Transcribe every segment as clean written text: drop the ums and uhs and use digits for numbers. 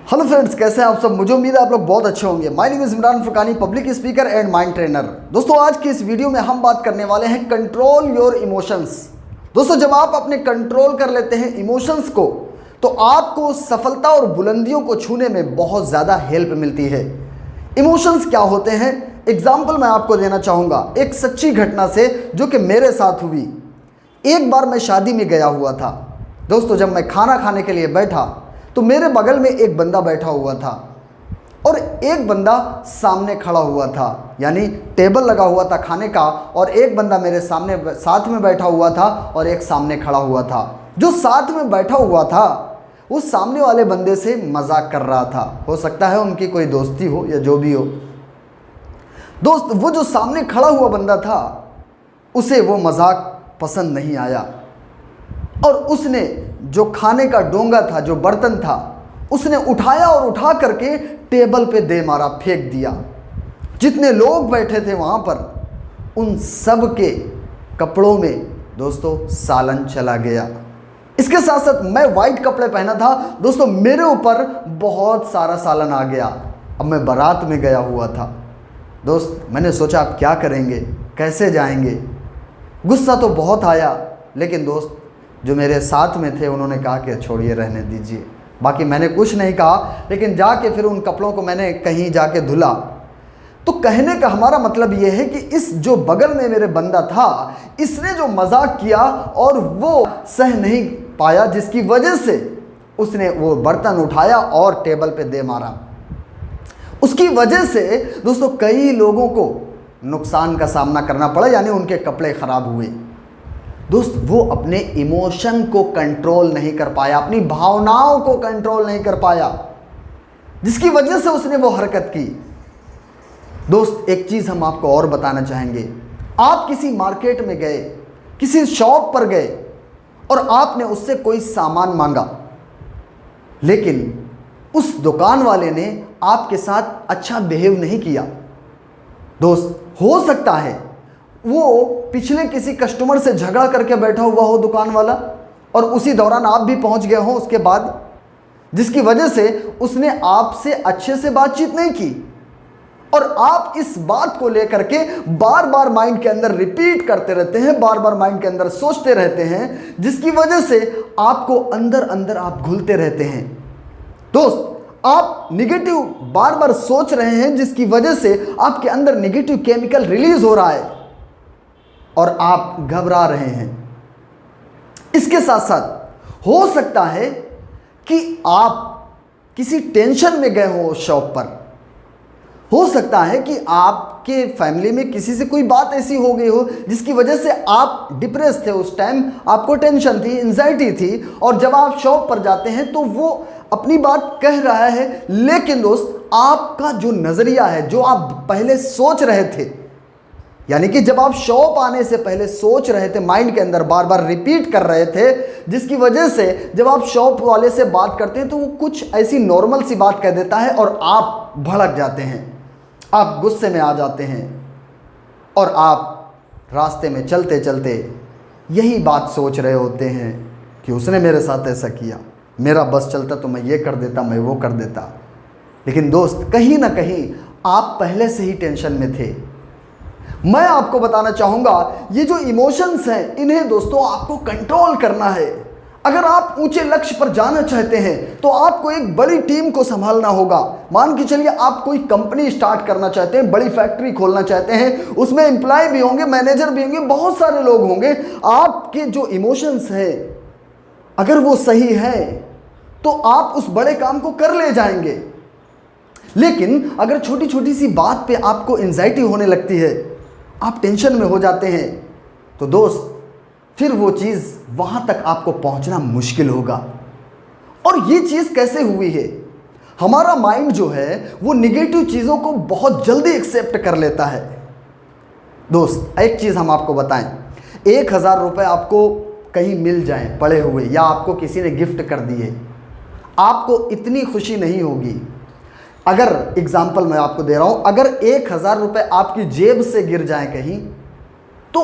Hello friends, कैसे हैं आप सब। मुझे उम्मीद है आप लोग बहुत अच्छे होंगे। My name is Imran Furqani, public speaker and mind trainer. दोस्तों, आज की इस वीडियो में हम बात करने वाले हैं कंट्रोल योर इमोशंस। दोस्तों, जब आप अपने कंट्रोल कर लेते हैं इमोशंस को, तो आपको सफलता और बुलंदियों को छूने में बहुत ज़्यादा हेल्प मिलती है। इमोशंस क्या होते हैं, एग्जाम्पल मैं आपको देना चाहूँगा एक सच्ची घटना से जो कि मेरे साथ हुई। एक बार मैं शादी में गया हुआ था। दोस्तों, जब मैं खाना खाने के लिए बैठा तो मेरे बगल में एक बंदा बैठा हुआ था और एक बंदा सामने खड़ा हुआ था, यानी टेबल लगा हुआ था खाने का, और एक बंदा मेरे सामने साथ में बैठा हुआ था और एक सामने खड़ा हुआ था। जो साथ में बैठा हुआ था वो सामने वाले बंदे से मजाक कर रहा था। हो सकता है उनकी कोई दोस्ती हो या जो भी हो। दोस्त, वो जो सामने खड़ा हुआ बंदा था उसे वो मजाक पसंद नहीं आया और उसने जो खाने का डोंगा था, जो बर्तन था, उसने उठाया और उठा करके टेबल पे दे मारा, फेंक दिया। जितने लोग बैठे थे वहाँ पर उन सब के कपड़ों में दोस्तों सालन चला गया। इसके साथ साथ मैं वाइट कपड़े पहना था। दोस्तों, मेरे ऊपर बहुत सारा सालन आ गया। अब मैं बारात में गया हुआ था। दोस्त, मैंने सोचा अब क्या करेंगे, कैसे जाएंगे। गुस्सा तो बहुत आया, लेकिन दोस्त जो मेरे साथ में थे उन्होंने कहा कि छोड़िए, रहने दीजिए। बाकी मैंने कुछ नहीं कहा, लेकिन जाके फिर उन कपड़ों को मैंने कहीं जाके धुला। तो कहने का हमारा मतलब ये है कि इस जो बगल में मेरे बंदा था, इसने जो मजाक किया और वो सह नहीं पाया, जिसकी वजह से उसने वो बर्तन उठाया और टेबल पे दे मारा। उसकी वजह से दोस्तों कई लोगों को नुकसान का सामना करना पड़ा, यानी उनके कपड़े खराब हुए। दोस्त, वो अपने इमोशन को कंट्रोल नहीं कर पाया, अपनी भावनाओं को कंट्रोल नहीं कर पाया, जिसकी वजह से उसने वो हरकत की। दोस्त, एक चीज़ हम आपको और बताना चाहेंगे। आप किसी मार्केट में गए, किसी शॉप पर गए और आपने उससे कोई सामान मांगा, लेकिन उस दुकान वाले ने आपके साथ अच्छा बिहेव नहीं किया। दोस्त, हो सकता है वो पिछले किसी कस्टमर से झगड़ा करके बैठा हुआ हो दुकान वाला, और उसी दौरान आप भी पहुंच गए हो उसके बाद, जिसकी वजह से उसने आपसे अच्छे से बातचीत नहीं की, और आप इस बात को लेकर के बार बार माइंड के अंदर रिपीट करते रहते हैं, बार बार माइंड के अंदर सोचते रहते हैं, जिसकी वजह से आपको अंदर अंदर आप घुलते रहते हैं। दोस्त, आप निगेटिव बार बार सोच रहे हैं, जिसकी वजह से आपके अंदर निगेटिव केमिकल रिलीज हो रहा है और आप घबरा रहे हैं। इसके साथ साथ हो सकता है कि आप किसी टेंशन में गए हो शॉप पर। हो सकता है कि आपके फैमिली में किसी से कोई बात ऐसी हो गई हो जिसकी वजह से आप डिप्रेस थे, उस टाइम आपको टेंशन थी, एंजाइटी थी, और जब आप शॉप पर जाते हैं तो वो अपनी बात कह रहा है, लेकिन दोस्त आपका जो नज़रिया है, जो आप पहले सोच रहे थे, यानी कि जब आप शॉप आने से पहले सोच रहे थे, माइंड के अंदर बार बार रिपीट कर रहे थे, जिसकी वजह से जब आप शॉप वाले से बात करते हैं तो वो कुछ ऐसी नॉर्मल सी बात कह देता है और आप भड़क जाते हैं, आप गुस्से में आ जाते हैं, और आप रास्ते में चलते चलते यही बात सोच रहे होते हैं कि उसने मेरे साथ ऐसा किया, मेरा बस चलता तो मैं ये कर देता, मैं वो कर देता। लेकिन दोस्त, कहीं ना कहीं आप पहले से ही टेंशन में थे। मैं आपको बताना चाहूँगा, ये जो इमोशंस हैं, इन्हें दोस्तों आपको कंट्रोल करना है। अगर आप ऊंचे लक्ष्य पर जाना चाहते हैं तो आपको एक बड़ी टीम को संभालना होगा। मान के चलिए आप कोई कंपनी स्टार्ट करना चाहते हैं, बड़ी फैक्ट्री खोलना चाहते हैं, उसमें एम्प्लॉय भी होंगे, मैनेजर भी होंगे, बहुत सारे लोग होंगे। आपके जो इमोशंस है अगर वो सही है तो आप उस बड़े काम को कर ले जाएंगे। लेकिन अगर छोटी छोटी सी बात पे आपको एंजाइटी होने लगती है, आप टेंशन में हो जाते हैं, तो दोस्त फिर वो चीज़ वहाँ तक आपको पहुँचना मुश्किल होगा। और ये चीज़ कैसे हुई है, हमारा माइंड जो है वो निगेटिव चीज़ों को बहुत जल्दी एक्सेप्ट कर लेता है। दोस्त, एक चीज़ हम आपको बताएं, 1000 रुपये आपको कहीं मिल जाएं पड़े हुए, या आपको किसी ने गिफ्ट कर दिए, आपको इतनी खुशी नहीं होगी। अगर एग्जाम्पल मैं आपको दे रहा हूं, अगर 1000 रुपये आपकी जेब से गिर जाए कहीं, तो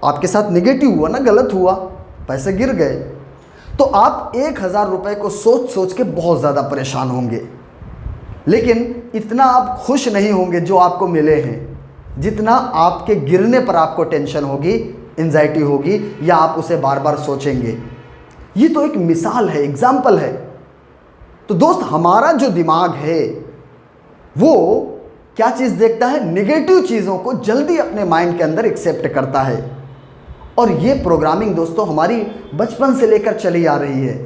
आपके साथ नेगेटिव हुआ ना, गलत हुआ, पैसे गिर गए, तो आप 1000 रुपये को सोच सोच के बहुत ज़्यादा परेशान होंगे, लेकिन इतना आप खुश नहीं होंगे जो आपको मिले हैं, जितना आपके गिरने पर आपको टेंशन होगी, एंजाइटी होगी, या आप उसे बार बार सोचेंगे। ये तो एक मिसाल है, एग्जाम्पल है। तो दोस्त, हमारा जो दिमाग है वो क्या चीज़ देखता है? नेगेटिव चीज़ों को जल्दी अपने माइंड के अंदर एक्सेप्ट करता है। और ये प्रोग्रामिंग दोस्तों हमारी बचपन से लेकर चली आ रही है,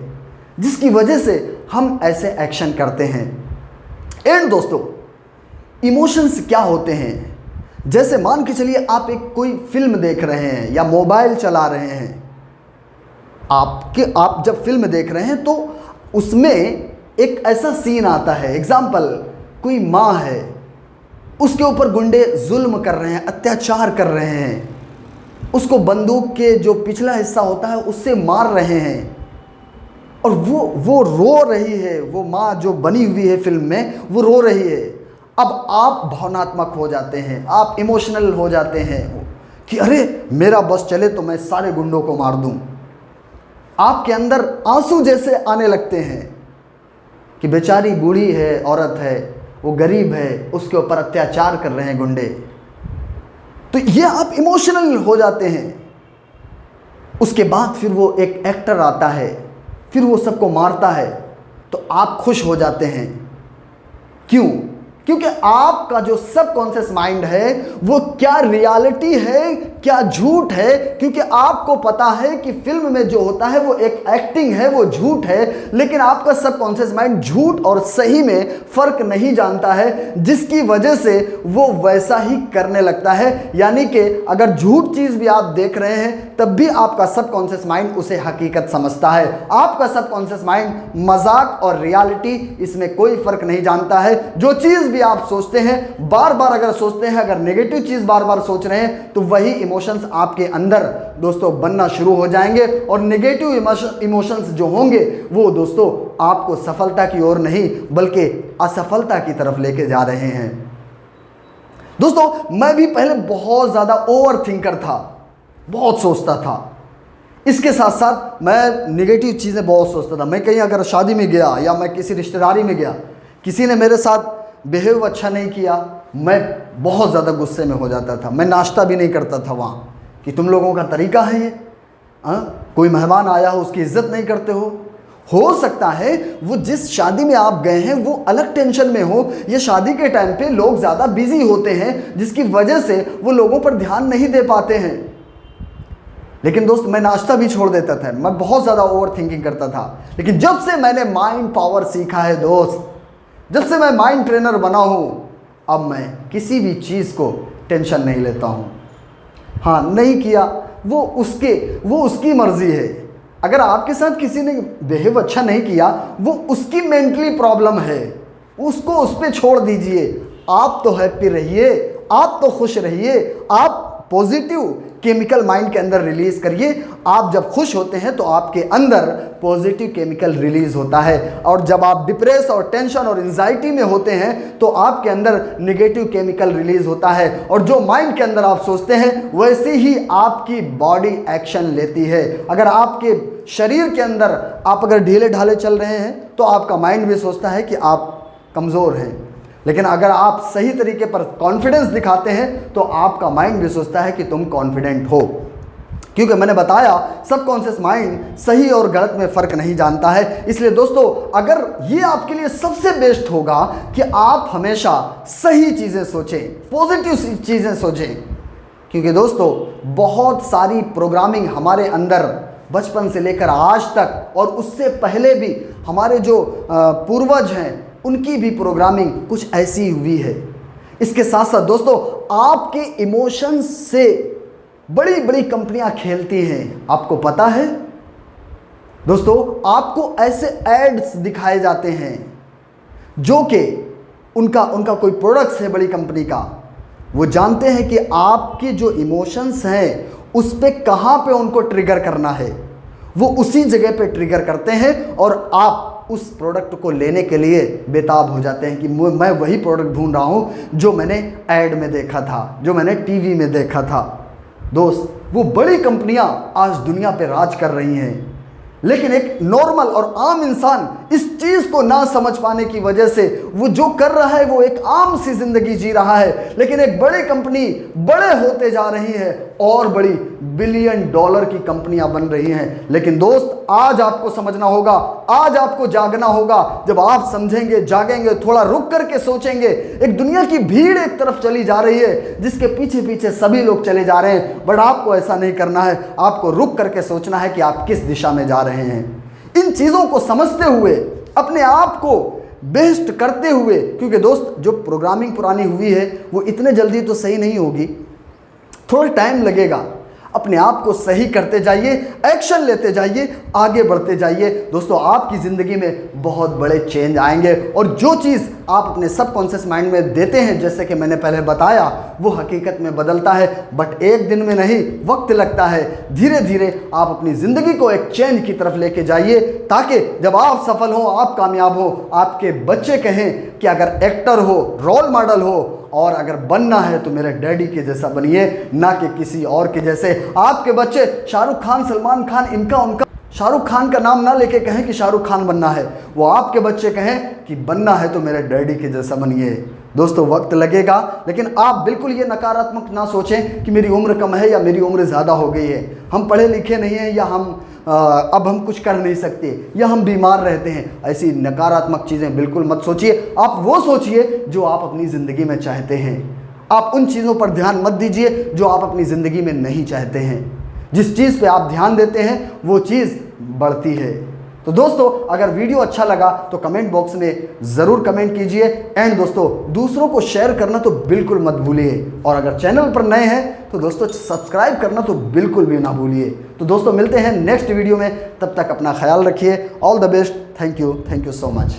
जिसकी वजह से हम ऐसे एक्शन करते हैं। एंड दोस्तों, इमोशंस क्या होते हैं? जैसे मान के चलिए आप एक कोई फिल्म देख रहे हैं या मोबाइल चला रहे हैं। आप जब फिल्म देख रहे हैं तो उसमें एक ऐसा सीन आता है, एग्जाम्पल, कोई माँ है, उसके ऊपर गुंडे जुल्म कर रहे हैं, अत्याचार कर रहे हैं, उसको बंदूक के जो पिछला हिस्सा होता है उससे मार रहे हैं, और वो रो रही है। वो माँ जो बनी हुई है फिल्म में, वो रो रही है। अब आप भावनात्मक हो जाते हैं, आप इमोशनल हो जाते हैं कि अरे मेरा बस चले तो मैं सारे गुंडों को मार दूं। आपके अंदर आंसू जैसे आने लगते हैं कि बेचारी बूढ़ी है, औरत है, वो गरीब है, उसके ऊपर अत्याचार कर रहे हैं गुंडे। तो ये आप इमोशनल हो जाते हैं। उसके बाद फिर वो एक एक्टर आता है, फिर वो सबको मारता है, तो आप खुश हो जाते हैं। क्यों? क्योंकि आपका जो सबकॉन्शियस माइंड है वो क्या रियलिटी है, क्या झूठ है, क्योंकि आपको पता है कि फिल्म में जो होता है वो एक एक्टिंग है, वो झूठ है, लेकिन आपका सबकॉन्शियस माइंड झूठ और सही में फर्क नहीं जानता है, जिसकी वजह से वो वैसा ही करने लगता है। यानी कि अगर झूठ चीज़ भी आप देख रहे हैं तब भी आपका सबकॉन्शियस माइंड उसे हकीकत समझता है। आपका सबकॉन्शियस माइंड मजाक और रियलिटी इसमें कोई फर्क नहीं जानता है। जो चीज़ भी आप सोचते हैं, बार बार अगर सोचते हैं, अगर नेगेटिव चीज़ बार बार सोच रहे हैं, तो वही इमोशंस आपके अंदर दोस्तों बनना शुरू हो जाएंगे। और नेगेटिव इमोशंस जो होंगे वो दोस्तों आपको सफलता की ओर नहीं बल्कि असफलता की तरफ लेके जा रहे हैं। दोस्तों, मैं भी पहले बहुत ज़्यादा ओवर थिंकर था, बहुत सोचता था। इसके साथ साथ मैं नेगेटिव चीज़ें बहुत सोचता था। मैं कहीं अगर शादी में गया या मैं किसी रिश्तेदारी में गया, किसी ने मेरे साथ बिहेव अच्छा नहीं किया, मैं बहुत ज़्यादा गुस्से में हो जाता था। मैं नाश्ता भी नहीं करता था वहाँ कि तुम लोगों का तरीका है ये, कोई मेहमान आया हो उसकी इज्जत नहीं करते हो सकता है वो जिस शादी में आप गए हैं वो अलग टेंशन में हो, ये शादी के टाइम पे लोग ज़्यादा बिजी होते हैं, जिसकी वजह से वो लोगों पर ध्यान नहीं दे पाते हैं। लेकिन दोस्त, मैं नाश्ता भी छोड़ देता था, मैं बहुत ज़्यादा ओवर थिंकिंग करता था। लेकिन जब से मैंने माइंड पावर सीखा है दोस्त, जब से मैं माइंड ट्रेनर बना हूँ, अब मैं किसी भी चीज़ को टेंशन नहीं लेता हूँ। हाँ, नहीं किया वो उसकी मर्ज़ी है। अगर आपके साथ किसी ने बिहेव अच्छा नहीं किया, वो उसकी मेंटली प्रॉब्लम है, उसको उस पर छोड़ दीजिए। आप तो हैप्पी रहिए, आप तो खुश रहिए, आप पॉजिटिव केमिकल माइंड के अंदर रिलीज करिए। आप जब खुश होते हैं तो आपके अंदर पॉजिटिव केमिकल रिलीज होता है, और जब आप डिप्रेस और टेंशन और एंजाइटी में होते हैं तो आपके अंदर नेगेटिव केमिकल रिलीज होता है। और जो माइंड के अंदर आप सोचते हैं वैसे ही आपकी बॉडी एक्शन लेती है। अगर आपके शरीर के अंदर आप अगर ढीले ढाले चल रहे हैं तो आपका माइंड भी सोचता है कि आप कमज़ोर हैं, लेकिन अगर आप सही तरीके पर कॉन्फिडेंस दिखाते हैं तो आपका माइंड भी सोचता है कि तुम कॉन्फिडेंट हो। क्योंकि मैंने बताया सबकॉन्शियस माइंड सही और गलत में फ़र्क नहीं जानता है। इसलिए दोस्तों, अगर ये आपके लिए सबसे बेस्ट होगा कि आप हमेशा सही चीज़ें सोचें, पॉजिटिव चीज़ें सोचें। क्योंकि दोस्तों, बहुत सारी प्रोग्रामिंग हमारे अंदर बचपन से लेकर आज तक और उससे पहले भी हमारे जो पूर्वज हैं उनकी भी प्रोग्रामिंग कुछ ऐसी हुई है। इसके साथ साथ दोस्तों, आपके इमोशंस से बड़ी बड़ी कंपनियां खेलती हैं। आपको पता है दोस्तों, आपको ऐसे एड्स दिखाए जाते हैं जो कि उनका कोई प्रोडक्ट्स है बड़ी कंपनी का, वो जानते हैं कि आपके जो इमोशंस हैं उस पे कहाँ पे उनको ट्रिगर करना है, वो उसी जगह पे ट्रिगर करते हैं और आप उस प्रोडक्ट को लेने के लिए बेताब हो जाते हैं कि मैं वही प्रोडक्ट ढूंढ रहा हूँ जो मैंने ऐड में देखा था, जो मैंने टीवी में देखा था। दोस्त, वो बड़ी कंपनियां आज दुनिया पे राज कर रही हैं, लेकिन एक नॉर्मल और आम इंसान इस चीज को ना समझ पाने की वजह से वो जो कर रहा है वो एक आम सी जिंदगी जी रहा है। लेकिन एक बड़ी कंपनी बड़े होते जा रही है और बड़ी बिलियन डॉलर की कंपनियां बन रही हैं। लेकिन दोस्त, आज आपको समझना होगा, आज आपको जागना होगा। जब आप समझेंगे, जागेंगे, थोड़ा रुक करके सोचेंगे, एक दुनिया की भीड़ एक तरफ चली जा रही है जिसके पीछे पीछे सभी लोग चले जा रहे हैं, बट आपको ऐसा नहीं करना है। आपको रुक करके सोचना है कि आप किस दिशा में जा रहे हैं। इन चीजों को समझते हुए, अपने आप को बेस्ट करते हुए, क्योंकि दोस्त जो प्रोग्रामिंग पुरानी हुई है वो इतने जल्दी तो सही नहीं होगी, थोड़ा टाइम लगेगा। अपने आप को सही करते जाइए, एक्शन लेते जाइए, आगे बढ़ते जाइए। दोस्तों, आपकी ज़िंदगी में बहुत बड़े चेंज आएंगे और जो चीज़ आप अपने सबकॉन्शियस माइंड में देते हैं, जैसे कि मैंने पहले बताया, वो हकीकत में बदलता है। बट एक दिन में नहीं, वक्त लगता है। धीरे धीरे आप अपनी ज़िंदगी को एक चेंज की तरफ लेके जाइए, ताकि जब आप सफल हो, आप कामयाब हो, आपके बच्चे कहें कि अगर एक्टर हो, रोल मॉडल हो, और अगर बनना है तो मेरे डैडी के जैसा बनिए, ना कि किसी और के जैसे। आपके बच्चे शाहरुख खान, सलमान खान, इनका उनका शाहरुख खान का नाम ना लेके कहें कि शाहरुख खान बनना है, वो आपके बच्चे कहें कि बनना है तो मेरे डैडी के जैसा बनिए। दोस्तों, वक्त लगेगा, लेकिन आप बिल्कुल ये नकारात्मक ना सोचें कि मेरी उम्र कम है या मेरी उम्र ज़्यादा हो गई है, हम पढ़े लिखे नहीं हैं, या अब हम कुछ कर नहीं सकते, या हम बीमार रहते हैं। ऐसी नकारात्मक चीज़ें बिल्कुल मत सोचिए। आप वो सोचिए जो आप अपनी ज़िंदगी में चाहते हैं। आप उन चीज़ों पर ध्यान मत दीजिए जो आप अपनी ज़िंदगी में नहीं चाहते हैं। जिस चीज़ पे आप ध्यान देते हैं वो चीज़ बढ़ती है। तो दोस्तों, अगर वीडियो अच्छा लगा तो कमेंट बॉक्स में ज़रूर कमेंट कीजिए। एंड दोस्तों, दूसरों को शेयर करना तो बिल्कुल मत भूलिए। और अगर चैनल पर नए हैं तो दोस्तों सब्सक्राइब करना तो बिल्कुल भी ना भूलिए। तो दोस्तों, मिलते हैं नेक्स्ट वीडियो में। तब तक अपना ख्याल रखिए। All the best. Thank you so much.